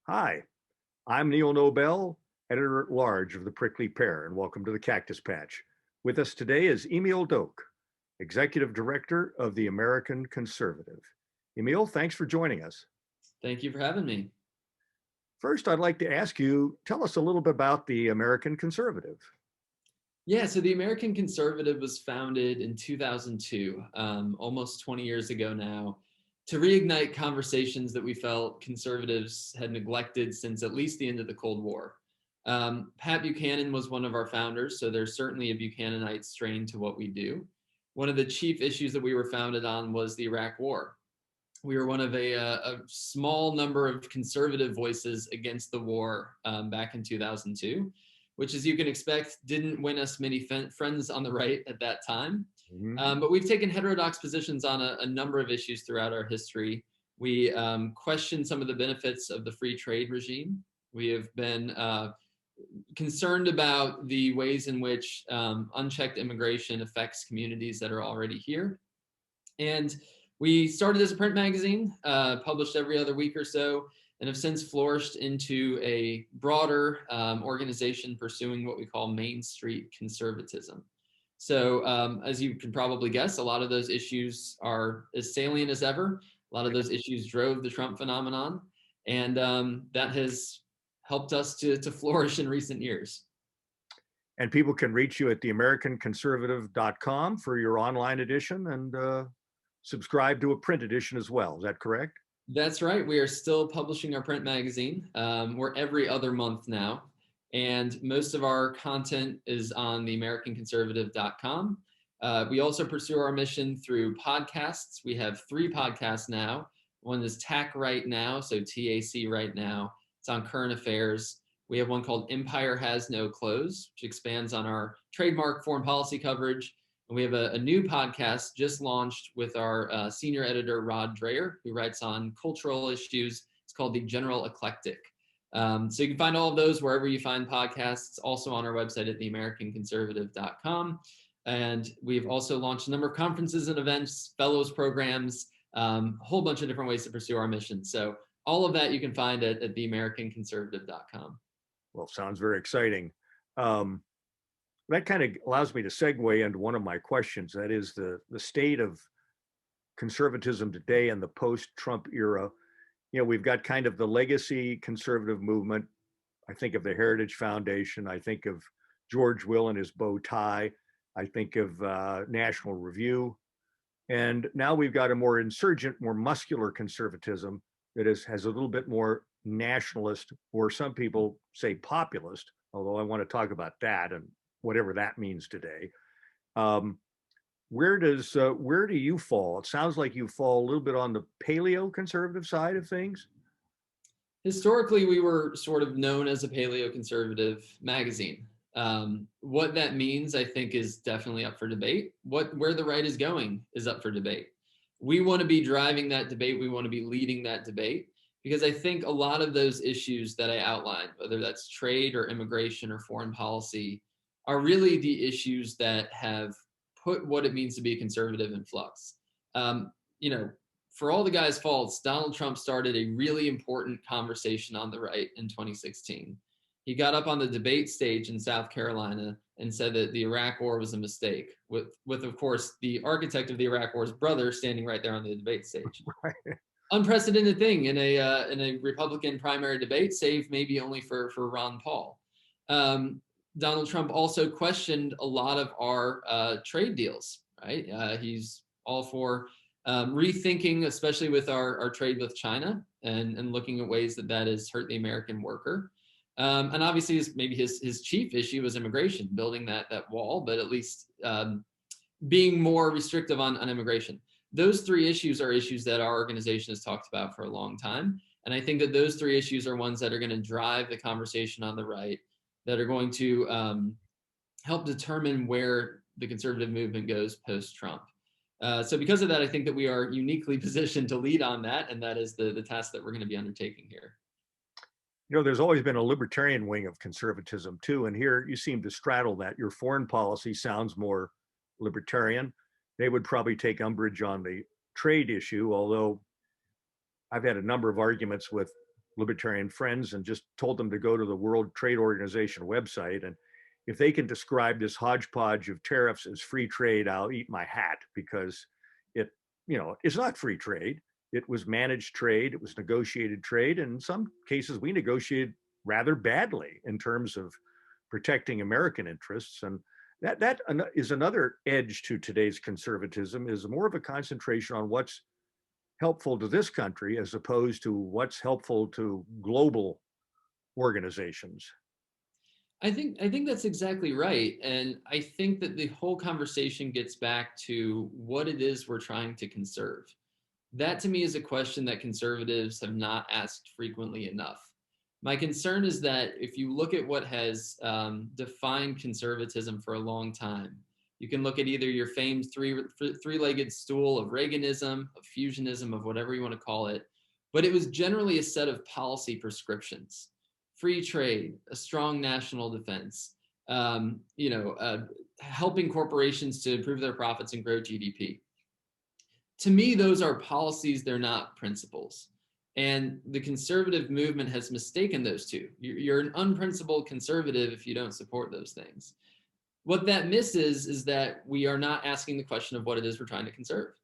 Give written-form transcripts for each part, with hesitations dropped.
Hi, I'm Neil Nobel, editor-at-large of the Prickly Pear, and welcome to the Cactus Patch. With us today is Emile Doak, executive director of the American Conservative. Emile, thanks for joining us. Thank you for having me. First, I'd like to ask you, tell us a little bit about the American Conservative. Yeah, so the American Conservative was founded in 2002, almost 20 years ago now, to reignite conversations that we felt conservatives had neglected since at least the end of the Cold War. Pat Buchanan was one of our founders, so there's certainly a Buchananite strain to what we do. One of the chief issues that we were founded on was the Iraq War. We were one of a small number of conservative voices against the war back in 2002, which, as you can expect, didn't win us many friends on the right at that time. But we've taken heterodox positions on a number of issues throughout our history. We question some of the benefits of the free trade regime. We have been concerned about the ways in which unchecked immigration affects communities that are already here. And we started as a print magazine, published every other week or so, and have since flourished into a broader organization pursuing what we call Main Street conservatism. So as you can probably guess, a lot of those issues are as salient as ever. A lot of those issues drove the Trump phenomenon, and that has helped us to flourish in recent years. And people can reach you at theamericanconservative.com for your online edition and subscribe to a print edition as well. Is that correct? That's right. We are still publishing our print magazine. We're every other month now. And most of our content is on theamericanconservative.com. We also pursue our mission through podcasts. We have 3 podcasts now. One is TAC Right Now, so TAC Right Now. It's on current affairs. We have one called Empire Has No Clothes, which expands on our trademark foreign policy coverage. And we have a new podcast just launched with our senior editor, Rod Dreher, who writes on cultural issues. It's called The General Eclectic. So you can find all of those wherever you find podcasts, also on our website at theamericanconservative.com. And we've also launched a number of conferences and events, fellows programs, a whole bunch of different ways to pursue our mission. So all of that you can find at theamericanconservative.com. Well, sounds very exciting. That kind of allows me to segue into one of my questions. That is the state of conservatism today in the post-Trump era. You know, we've got kind of the legacy conservative movement. I think of the Heritage Foundation. I think of George Will and his bow tie. I think of National Review. And now we've got a more insurgent, more muscular conservatism that has a little bit more nationalist, or some people say populist, although I want to talk about that and whatever that means today. Where do you fall? It sounds like you fall a little bit on the paleo conservative side of things. Historically, we were sort of known as a paleo-conservative magazine. What that means, I think, is definitely up for debate. Where the right is going is up for debate. We want to be driving that debate. We want to be leading that debate, because I think a lot of those issues that I outlined, whether that's trade or immigration or foreign policy, are really the issues that have put what it means to be a conservative in flux. You know, for all the guy's faults, Donald Trump started a really important conversation on the right in 2016. He got up on the debate stage in South Carolina and said that the Iraq War was a mistake, with of course, the architect of the Iraq War's brother standing right there on the debate stage. Right. Unprecedented thing in a Republican primary debate, save maybe only for Ron Paul. Donald Trump also questioned a lot of our trade deals, right? He's all for rethinking, especially with our trade with China, and looking at ways that has hurt the American worker. And obviously, maybe his chief issue was immigration, building that wall, but at least being more restrictive on immigration. Those 3 issues are issues that our organization has talked about for a long time. And I think that those 3 issues are ones that are going to drive the conversation on the right, that are going to help determine where the conservative movement goes post-Trump. So because of that, I think that we are uniquely positioned to lead on that, and that is the task that we're going to be undertaking here. You know, there's always been a libertarian wing of conservatism too, and here you seem to straddle that. Your foreign policy sounds more libertarian. They would probably take umbrage on the trade issue, although I've had a number of arguments with libertarian friends and just told them to go to the World Trade Organization website. And if they can describe this hodgepodge of tariffs as free trade, I'll eat my hat, because it, it's not free trade. It was managed trade. It was negotiated trade. And in some cases, we negotiated rather badly in terms of protecting American interests. And that is another edge to today's conservatism, is more of a concentration on what's helpful to this country as opposed to what's helpful to global organizations. I think that's exactly right. And I think that the whole conversation gets back to what it is we're trying to conserve. That to me is a question that conservatives have not asked frequently enough. My concern is that if you look at what has defined conservatism for a long time, you can look at either your famed three-legged stool of Reaganism, of fusionism, of whatever you want to call it, but it was generally a set of policy prescriptions: free trade, a strong national defense, helping corporations to improve their profits and grow GDP. To me, those are policies, they're not principles. And the conservative movement has mistaken those two. You're an unprincipled conservative if you don't support those things. What that misses is that we are not asking the question of what it is we're trying to conserve.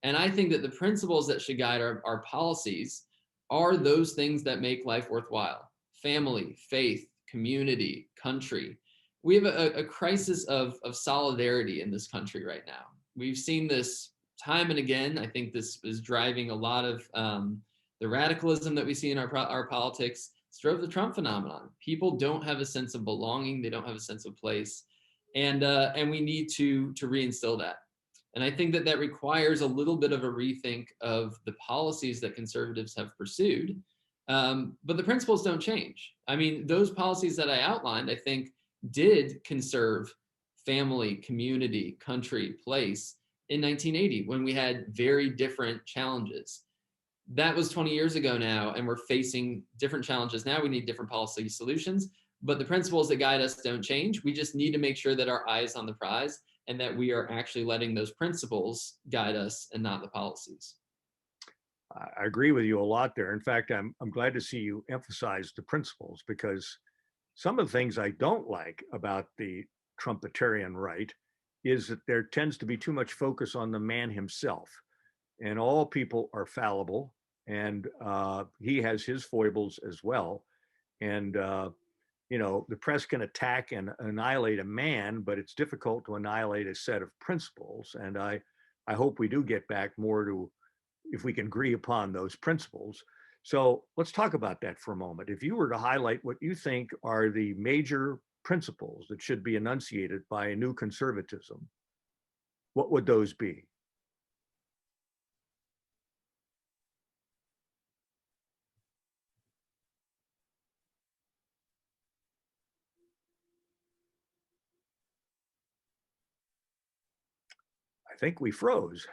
And I think that the principles that should guide our policies are those things that make life worthwhile: family, faith, community, country. We have a crisis of solidarity in this country right now. We've seen this time and again. I think this is driving a lot of the radicalism that we see in our politics. It's drove the Trump phenomenon. People don't have a sense of belonging. They don't have a sense of place. And we need to reinstill that. And I think that requires a little bit of a rethink of the policies that conservatives have pursued. But the principles don't change. I mean, those policies that I outlined, I think, did conserve family, community, country, place in 1980, when we had very different challenges. That was 20 years ago now, and we're facing different challenges now. We need different policy solutions, but the principles that guide us don't change. We just need to make sure that our eye is on the prize and that we are actually letting those principles guide us and not the policies. I agree with you a lot there. In fact, I'm glad to see you emphasize the principles, because some of the things I don't like about the Trumpetarian right is that there tends to be too much focus on the man himself. And all people are fallible, and he has his foibles as well. And the press can attack and annihilate a man, but it's difficult to annihilate a set of principles. And I hope we do get back more to, if we can agree upon those principles. So let's talk about that for a moment. If you were to highlight what you think are the major principles that should be enunciated by a new conservatism, what would those be? I think we froze.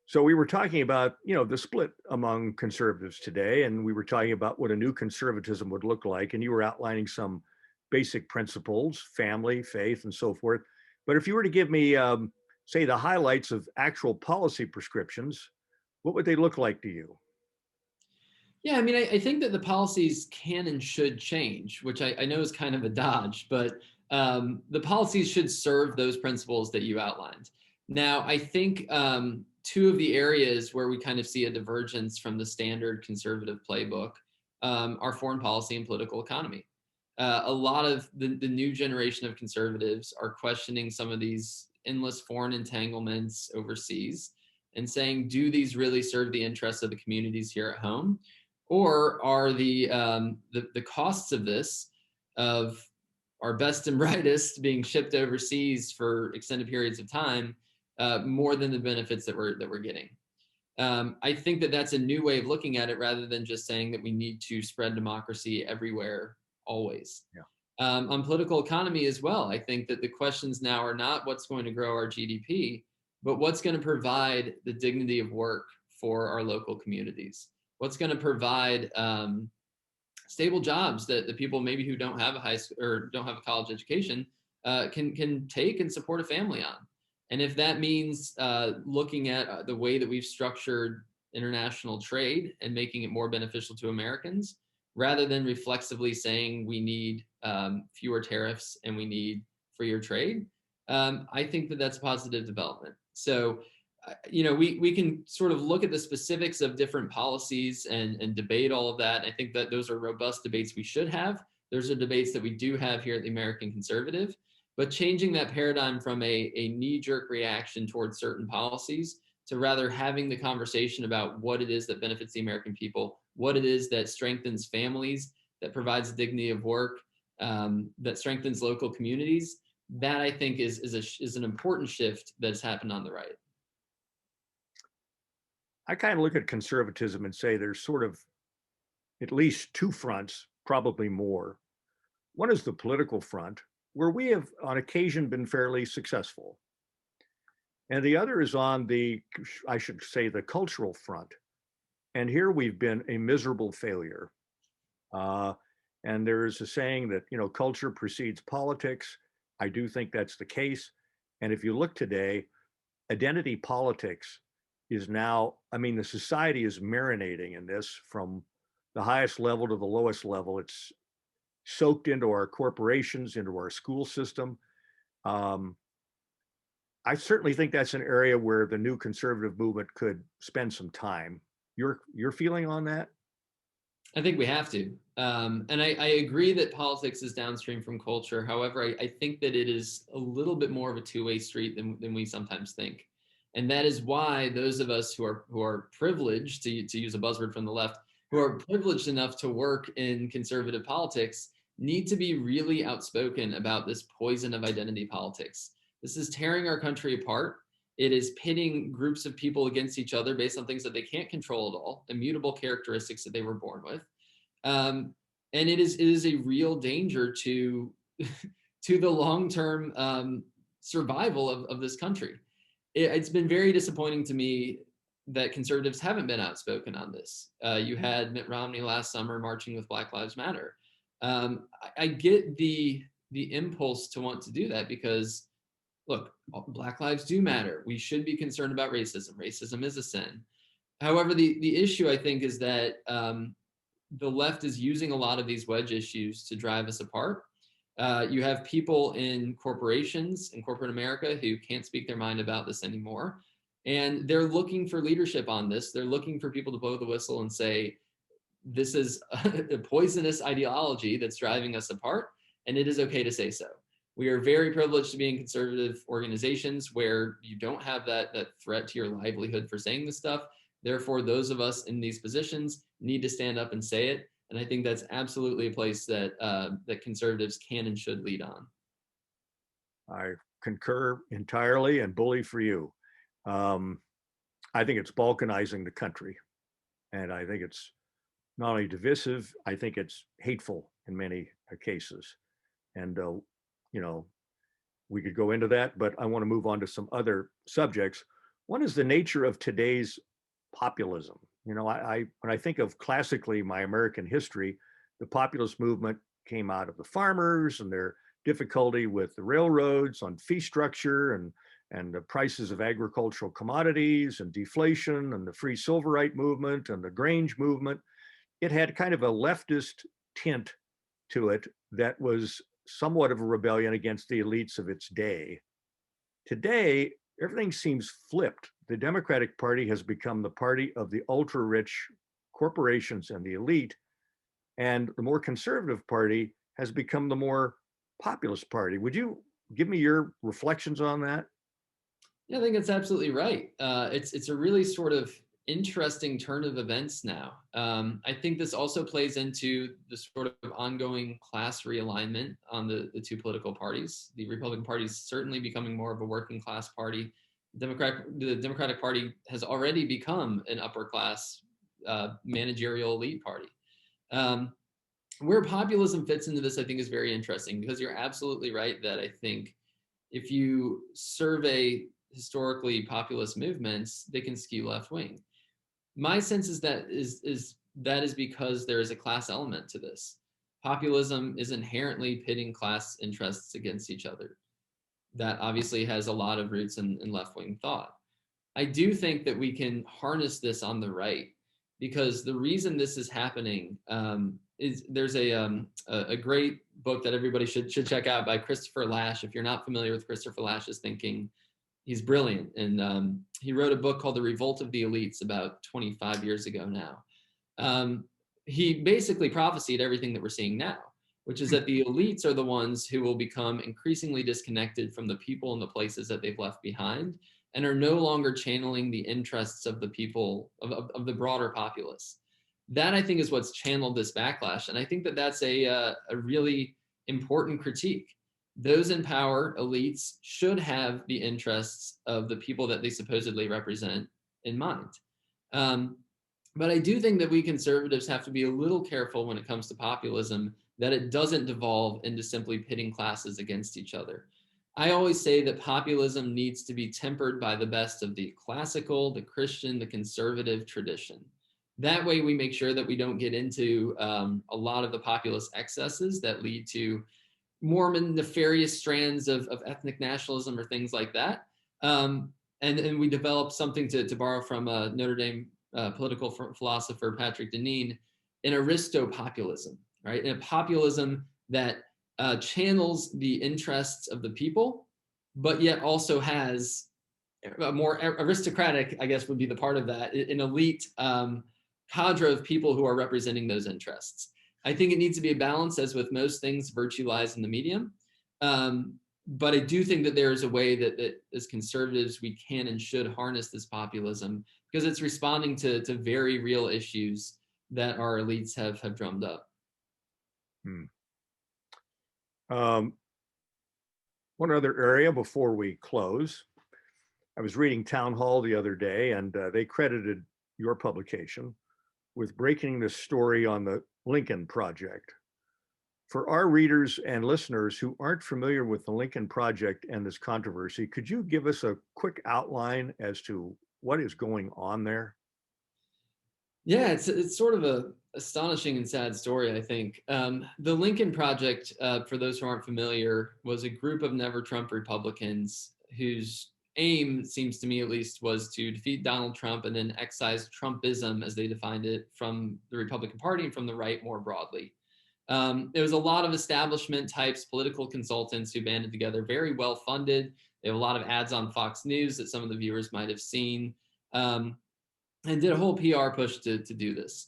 So we were talking about, the split among conservatives today, and we were talking about what a new conservatism would look like, and you were outlining some basic principles: family, faith, and so forth. But if you were to give me, say, the highlights of actual policy prescriptions, what would they look like to you? Yeah, I mean, I think that the policies can and should change, which I know is kind of a dodge, but the policies should serve those principles that you outlined. Now, I think two of the areas where we kind of see a divergence from the standard conservative playbook are foreign policy and political economy. A lot of the new generation of conservatives are questioning some of these endless foreign entanglements overseas and saying, do these really serve the interests of the communities here at home? Or are the costs of this, of our best and brightest being shipped overseas for extended periods of time, more than the benefits that we're getting? I think that that's a new way of looking at it, rather than just saying that we need to spread democracy everywhere, always. Yeah. On political economy as well, I think that the questions now are not what's going to grow our GDP, but what's going to provide the dignity of work for our local communities. What's going to provide stable jobs that the people maybe who don't have a high school or don't have a college education can take and support a family on. And if that means looking at the way that we've structured international trade and making it more beneficial to Americans, rather than reflexively saying we need fewer tariffs and we need freer trade, I think that that's a positive development. So, we can sort of look at the specifics of different policies and debate all of that. I think that those are robust debates we should have. Those are debates that we do have here at the American Conservative. But changing that paradigm from a knee-jerk reaction towards certain policies to rather having the conversation about what it is that benefits the American people, what it is that strengthens families, that provides dignity of work, that strengthens local communities, that I think is an important shift that's happened on the right. I kind of look at conservatism and say there's sort of at least two fronts, probably more. One is the political front, where we have on occasion been fairly successful. And the other is on the, I should say, the cultural front. And here we've been a miserable failure. Uh, and there is a saying that, culture precedes politics. I do think that's the case. And if you look today, identity politics is now, I mean, the society is marinating in this from the highest level to the lowest level. It's soaked into our corporations, into our school system. Um, I certainly think that's an area where the new conservative movement could spend some time. Your feeling on that? I think we have to. And I agree that politics is downstream from culture. However, I think that it is a little bit more of a two-way street than we sometimes think. And that is why those of us who are privileged, to use a buzzword from the left, who are privileged enough to work in conservative politics need to be really outspoken about this poison of identity politics. This is tearing our country apart. It is pitting groups of people against each other based on things that they can't control at all, immutable characteristics that they were born with. And it is a real danger to to the long-term survival of this country. It's been very disappointing to me that conservatives haven't been outspoken on this. You had Mitt Romney last summer marching with Black Lives Matter. I get the impulse to want to do that because, look, Black lives do matter. We should be concerned about racism. Racism is a sin. However, the issue I think is that the left is using a lot of these wedge issues to drive us apart. You have people in corporations in corporate America who can't speak their mind about this anymore. And they're looking for leadership on this. They're looking for people to blow the whistle and say, this is a poisonous ideology that's driving us apart, and it is okay to say so. We are very privileged to be in conservative organizations where you don't have that threat to your livelihood for saying this stuff. Therefore, those of us in these positions need to stand up and say it. And I think that's absolutely a place that that conservatives can and should lead on. I concur entirely and bully for you. Um, I think it's balkanizing the country. And I think it's not only divisive, I think it's hateful in many cases. And, we could go into that, but I want to move on to some other subjects. One is the nature of today's populism. When I think of classically my American history, the populist movement came out of the farmers and their difficulty with the railroads on fee structure and the prices of agricultural commodities and deflation and the free silverite movement and the Grange movement. It had kind of a leftist tint to it that was somewhat of a rebellion against the elites of its day. Today, everything seems flipped. The Democratic Party has become the party of the ultra rich corporations and the elite. And the more conservative party has become the more populist party. Would you give me your reflections on that? Yeah, I think it's absolutely right. It's a really sort of interesting turn of events now. I think this also plays into the sort of ongoing class realignment on the two political parties. The Republican Party is certainly becoming more of a working class party. The Democratic Party has already become an upper class managerial elite party. Where populism fits into this, I think, is very interesting because you're absolutely right that I think if you survey historically populist movements, they can skew left wing. My sense is that is because there is a class element to this. Populism is inherently pitting class interests against each other. That obviously has a lot of roots in left-wing thought. I do think that we can harness this on the right, because the reason this is happening is there's a great book that everybody should check out by Christopher Lasch. If you're not familiar with Christopher Lasch's thinking, he's brilliant, and he wrote a book called The Revolt of the Elites about 25 years ago now. Um, he basically prophesied everything that we're seeing now, which is that the elites are the ones who will become increasingly disconnected from the people and the places that they've left behind, and are no longer channeling the interests of the people of the broader populace. That, I think, is what's channeled this backlash, and I think that that's a really important critique. Those in power, elites, should have the interests of the people that they supposedly represent in mind. Um, but I do think that we conservatives have to be a little careful when it comes to populism, that it doesn't devolve into simply pitting classes against each other. I always say that populism needs to be tempered by the best of the classical, the Christian, the conservative tradition. That way, we make sure that we don't get into a lot of the populist excesses that lead to Mormon nefarious strands of ethnic nationalism or things like that. And we develop something to borrow from Notre Dame political philosopher Patrick Deneen, an aristopopulism, right? And a populism that channels the interests of the people, but yet also has a more aristocratic, I guess would be the part of that, an elite cadre of people who are representing those interests. I think it needs to be a balance, as with most things, virtue lies in the medium. But I do think that there is a way that as conservatives, we can and should harness this populism, because it's responding to very real issues that our elites have drummed up. One other area before we close. I was reading Town Hall the other day, and they credited your publication with breaking this story on the Lincoln Project. For our readers and listeners who aren't familiar with the Lincoln Project and this controversy, could you give us a quick outline as to what is going on there? Yeah, it's sort of a astonishing and sad story, I think. The Lincoln Project, for those who aren't familiar, was a group of Never Trump Republicans whose aim, seems to me at least, was to defeat Donald Trump and then excise Trumpism, as they defined it, from the Republican Party and from the right more broadly. There was a lot of establishment types, political consultants who banded together, very well funded. They have a lot of ads on Fox News that some of the viewers might have seen, and did a whole PR push to do this.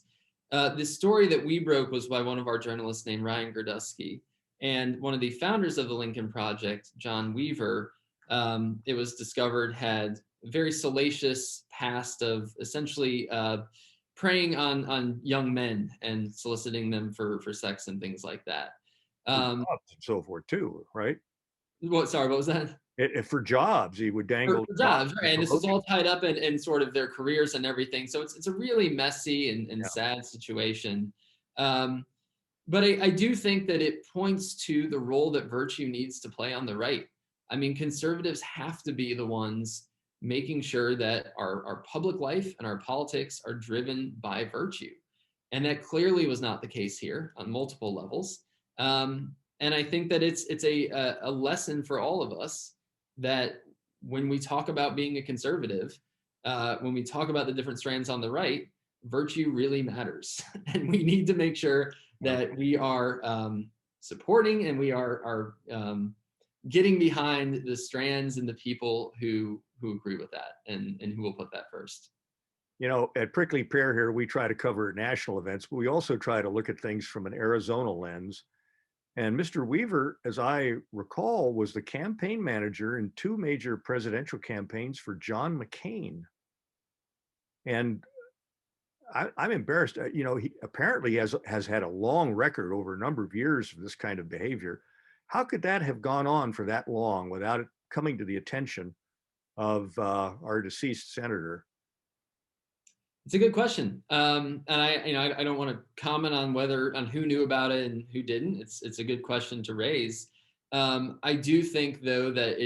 The story that we broke was by one of our journalists named Ryan Gerdusky, and one of the founders of the Lincoln Project, John Weaver, it was discovered had a very salacious past of essentially preying on young men and soliciting them for sex and things like that. And so forth too, right? What was that? For jobs, he would dangle for jobs, right? And this is all tied up in sort of their careers and everything. So it's a really messy and sad situation. But I do think that it points to the role that virtue needs to play on the right. I mean, conservatives have to be the ones making sure that our public life and our politics are driven by virtue. And that clearly was not the case here on multiple levels. And I think that it's a lesson for all of us that when we talk about being a conservative, when we talk about the different strands on the right, virtue really matters. And we need to make sure that we are supporting and we are getting behind the strands and the people who agree with that and who will put that first. You know, at Prickly Pear here, we try to cover national events, but we also try to look at things from an Arizona lens. And Mr. Weaver, as I recall, was the campaign manager in two major presidential campaigns for John McCain. And I'm embarrassed. You know, he apparently has had a long record over a number of years of this kind of behavior. How could that have gone on for that long without it coming to the attention of our deceased senator? It's a good question, and I don't want to comment on who knew about it and who didn't. It's a good question to raise. I do think, though, that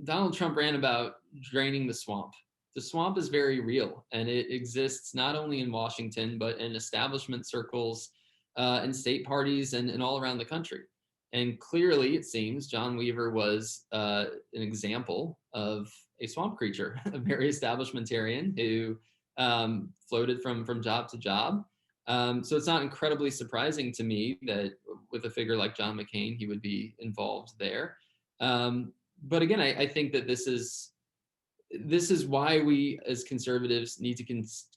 Donald Trump ran about draining the swamp, the swamp is very real, and it exists not only in Washington, but in establishment circles, and state parties, and all around the country. And clearly, it seems John Weaver was an example of a swamp creature, a very establishmentarian who floated from job to job. So it's not incredibly surprising to me that with a figure like John McCain, he would be involved there. But again, I think that this is why we as conservatives need to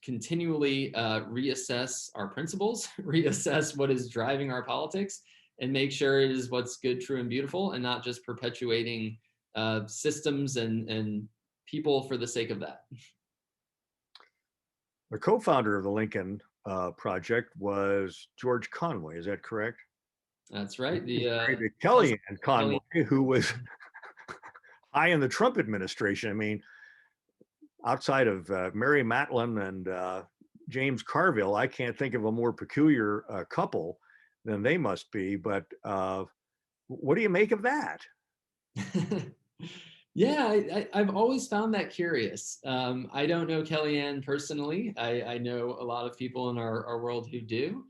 continually reassess our principles, reassess what is driving our politics, and make sure it is what's good, true, and beautiful, and not just perpetuating systems and people for the sake of that. The co-founder of the Lincoln Project was George Conway. Is that correct? That's right. The Kellyanne Conway, who was high in the Trump administration. I mean, outside of Mary Matlin and James Carville, I can't think of a more peculiar couple than they must be. But what do you make of that? Yeah, I've always found that curious. I don't know Kellyanne personally. I know a lot of people in our world who do.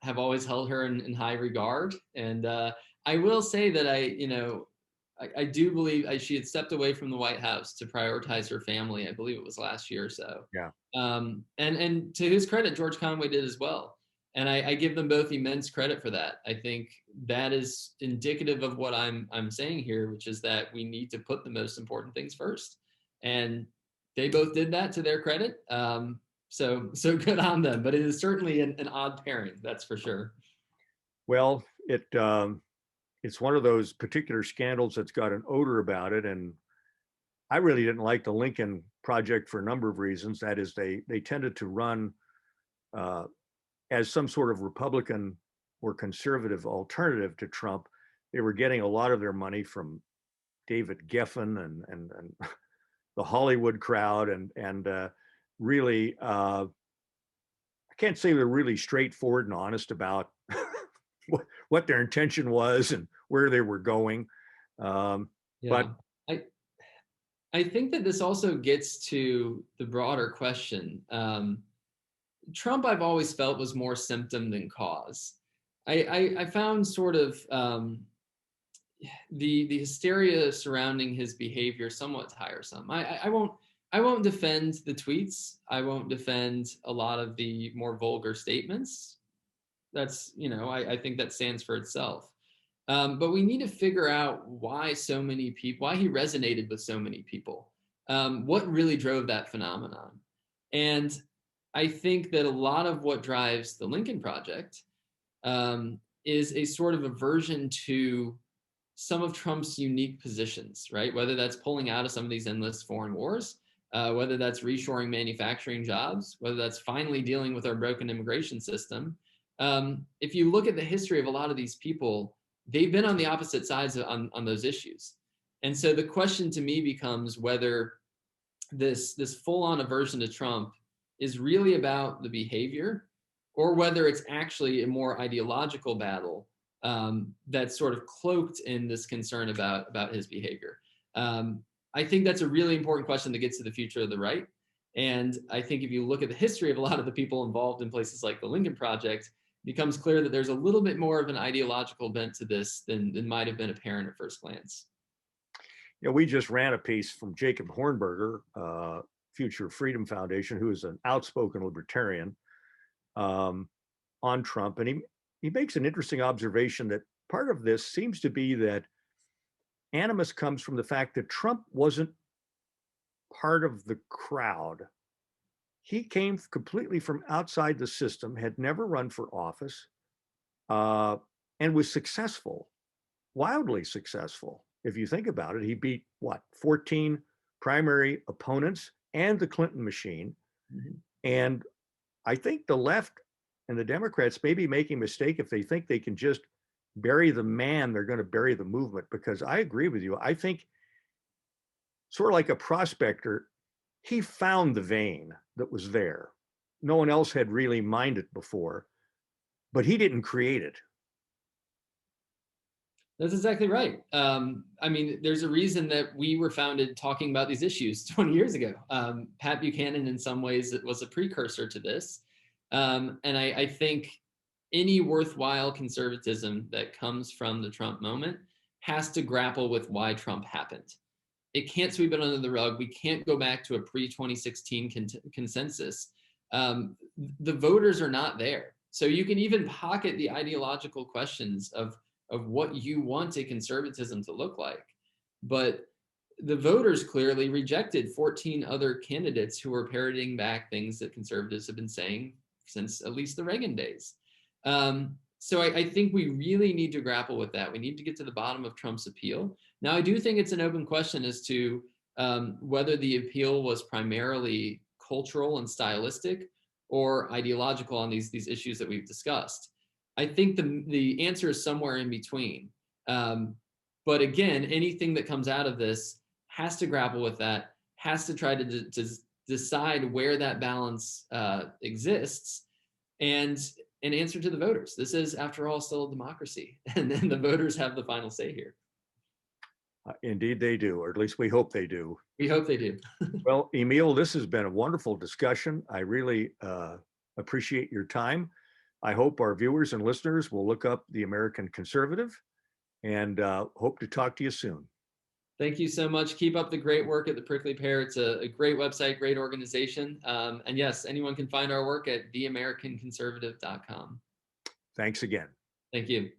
Have always held her in high regard. And I will say that I do believe she had stepped away from the White House to prioritize her family. I believe it was last year or so. Yeah. And to his credit, George Conway did as well. And I give them both immense credit for that. I think that is indicative of what I'm saying here, which is that we need to put the most important things first. And they both did that, to their credit. So good on them. But it is certainly an odd pairing, that's for sure. Well, it's one of those particular scandals that's got an odor about it. And I really didn't like the Lincoln Project for a number of reasons. That is, they tended to run as some sort of Republican or conservative alternative to Trump. They were getting a lot of their money from David Geffen and the Hollywood crowd, and really, I can't say they're really straightforward and honest about what their intention was and where they were going. Yeah. But I think that this also gets to the broader question. Trump, I've always felt, was more symptom than cause. I found sort of the hysteria surrounding his behavior somewhat tiresome. I won't defend the tweets. I won't defend a lot of the more vulgar statements. That's, I think that stands for itself. But we need to figure out why he resonated with so many people. What really drove that phenomenon? And I think that a lot of what drives the Lincoln Project is a sort of aversion to some of Trump's unique positions, right? Whether that's pulling out of some of these endless foreign wars, whether that's reshoring manufacturing jobs, whether that's finally dealing with our broken immigration system. If you look at the history of a lot of these people, they've been on the opposite sides on those issues. And so the question to me becomes whether this full-on aversion to Trump is really about the behavior, or whether it's actually a more ideological battle that's sort of cloaked in this concern about his behavior. I think that's a really important question that gets to the future of the right. And I think if you look at the history of a lot of the people involved in places like the Lincoln Project, it becomes clear that there's a little bit more of an ideological bent to this than might have been apparent at first glance. We just ran a piece from Jacob Hornberger, Future Freedom Foundation, who is an outspoken libertarian, on Trump. And he makes an interesting observation that part of this seems to be that animus comes from the fact that Trump wasn't part of the crowd. He came completely from outside the system, had never run for office, and was successful, wildly successful. If you think about it, he beat 14 primary opponents and the Clinton machine. Mm-hmm. And I think the left and the Democrats may be making a mistake if they think they can just bury the man, they're going to bury the movement, because I agree with you. I think, sort of like a prospector, he found the vein that was there. No one else had really mined it before, but he didn't create it. That's exactly right. I mean, there's a reason that we were founded talking about these issues 20 years ago. Pat Buchanan, in some ways, it was a precursor to this. And I think any worthwhile conservatism that comes from the Trump moment has to grapple with why Trump happened. It can't sweep it under the rug. We can't go back to a pre-2016 consensus. The voters are not there. So you can even pocket the ideological questions of what you want a conservatism to look like. But the voters clearly rejected 14 other candidates who were parroting back things that conservatives have been saying since at least the Reagan days. So I think we really need to grapple with that. We need to get to the bottom of Trump's appeal. Now, I do think it's an open question as to whether the appeal was primarily cultural and stylistic or ideological on these issues that we've discussed. I think the answer is somewhere in between. But again, anything that comes out of this has to grapple with that, has to try to decide where that balance exists, and answer to the voters. This is, after all, still a democracy, and then the voters have the final say here. Indeed, they do, or at least we hope they do. We hope they do. Well, Emile, this has been a wonderful discussion. I really appreciate your time. I hope our viewers and listeners will look up The American Conservative, and hope to talk to you soon. Thank you so much. Keep up the great work at the Prickly Pear. It's a great website, great organization. And yes, anyone can find our work at theamericanconservative.com. Thanks again. Thank you.